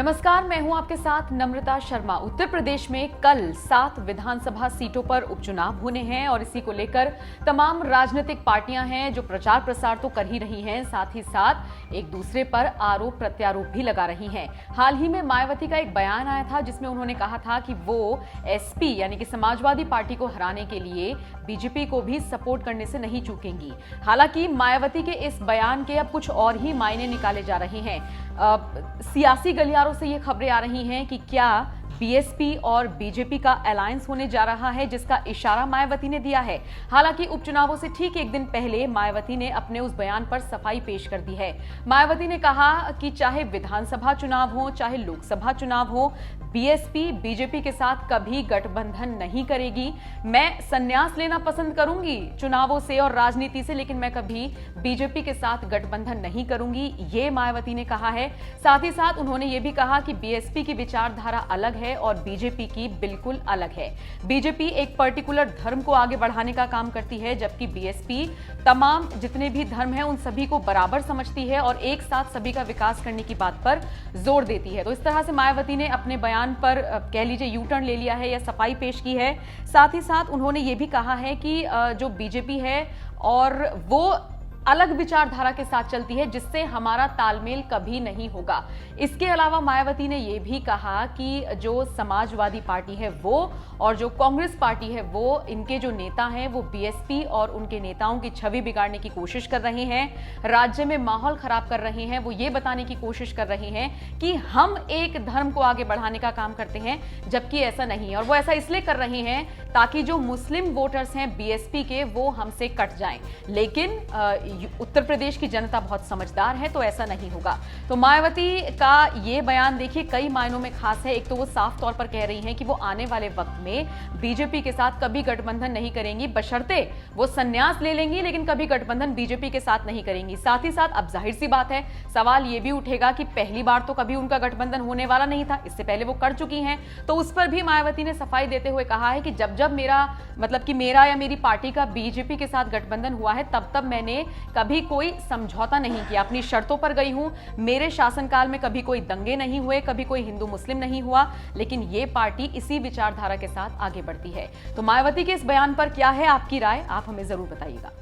नमस्कार, मैं हूं आपके साथ नम्रता शर्मा। उत्तर प्रदेश में कल 7 विधानसभा सीटों पर उपचुनाव होने हैं और इसी को लेकर तमाम राजनीतिक पार्टियां हैं जो प्रचार प्रसार तो कर ही रही हैं, साथ ही साथ एक दूसरे पर आरोप प्रत्यारोप भी लगा रही हैं। हाल ही में मायावती का एक बयान आया था जिसमें उन्होंने कहा था कि वो एसपी यानी कि समाजवादी पार्टी को हराने के लिए बीजेपी को भी सपोर्ट करने से नहीं चूकेंगी। हालांकि मायावती के इस बयान के अब कुछ और ही मायने निकाले जा रहे हैं। सियासी गलियारों से ये खबरें आ रही हैं कि क्या बीएसपी और बीजेपी का अलायंस होने जा रहा है, जिसका इशारा मायावती ने दिया है। हालांकि उपचुनावों से ठीक एक दिन पहले मायावती ने अपने उस बयान पर सफाई पेश कर दी है। मायावती ने कहा कि चाहे विधानसभा चुनाव हो चाहे लोकसभा चुनाव हो, बीएसपी बीजेपी के साथ कभी गठबंधन नहीं करेगी। मैं संन्यास लेना पसंद करूंगी चुनावों से और राजनीति से, लेकिन मैं कभी बीजेपी के साथ गठबंधन नहीं करूंगी, ये मायावती ने कहा है। साथ ही साथ उन्होंने ये भी कहा कि बीएसपी की विचारधारा अलग है और बीजेपी की बिल्कुल अलग है। बीजेपी एक पर्टिकुलर धर्म को आगे बढ़ाने का काम करती है, जबकि बीएसपी तमाम जितने भी धर्म हैं उन सभी को बराबर समझती है और एक साथ सभी का विकास करने की बात पर जोर देती है। तो इस तरह से मायावती ने अपने बयान पर कह लीजिए यू टर्न ले लिया है या सफाई पेश की है। साथ ही साथ उन्होंने ये भी कहा है कि जो बीजेपी है और वो अलग विचारधारा के साथ चलती है, जिससे हमारा तालमेल कभी नहीं होगा। इसके अलावा मायावती ने यह भी कहा कि जो समाजवादी पार्टी है वो और जो कांग्रेस पार्टी है वो, इनके जो नेता हैं वो बीएसपी और उनके नेताओं की छवि बिगाड़ने की कोशिश कर रहे हैं, राज्य में माहौल खराब कर रहे हैं। वो ये बताने की कोशिश कर रहे हैं कि हम एक धर्म को आगे बढ़ाने का काम करते हैं, जबकि ऐसा नहीं है। और वो ऐसा इसलिए कर रहे हैं ताकि जो मुस्लिम वोटर्स हैं बीएसपी के, वो हमसे कट जाएं। लेकिन उत्तर प्रदेश की जनता बहुत समझदार है, तो ऐसा नहीं होगा। तो मायावती का ये बयान देखिए कई मायनों में खास है। एक तो वो साफ तौर पर कह रही हैं कि वो आने वाले वक्त में बीजेपी के साथ कभी गठबंधन नहीं करेंगी, बशर्ते वो संन्यास ले लेंगी, लेकिन कभी गठबंधन बीजेपी के साथ नहीं करेंगी। साथ ही साथ अब जाहिर सी बात है, सवाल ये भी उठेगा कि पहली बार तो कभी उनका गठबंधन होने वाला नहीं था, इससे पहले वो कर चुकी हैं। तो उस पर भी मायावती ने सफाई देते हुए कहा है कि जब जब मेरा या मेरी पार्टी का बीजेपी के साथ गठबंधन हुआ है, तब तब मैंने कभी कोई समझौता नहीं किया, अपनी शर्तों पर गई हूं। मेरे शासनकाल में कभी कोई दंगे नहीं हुए, कभी कोई हिंदू मुस्लिम नहीं हुआ, लेकिन ये पार्टी इसी विचारधारा के साथ आगे बढ़ती है। तो मायावती के इस बयान पर क्या है आपकी राय, आप हमें जरूर बताइएगा।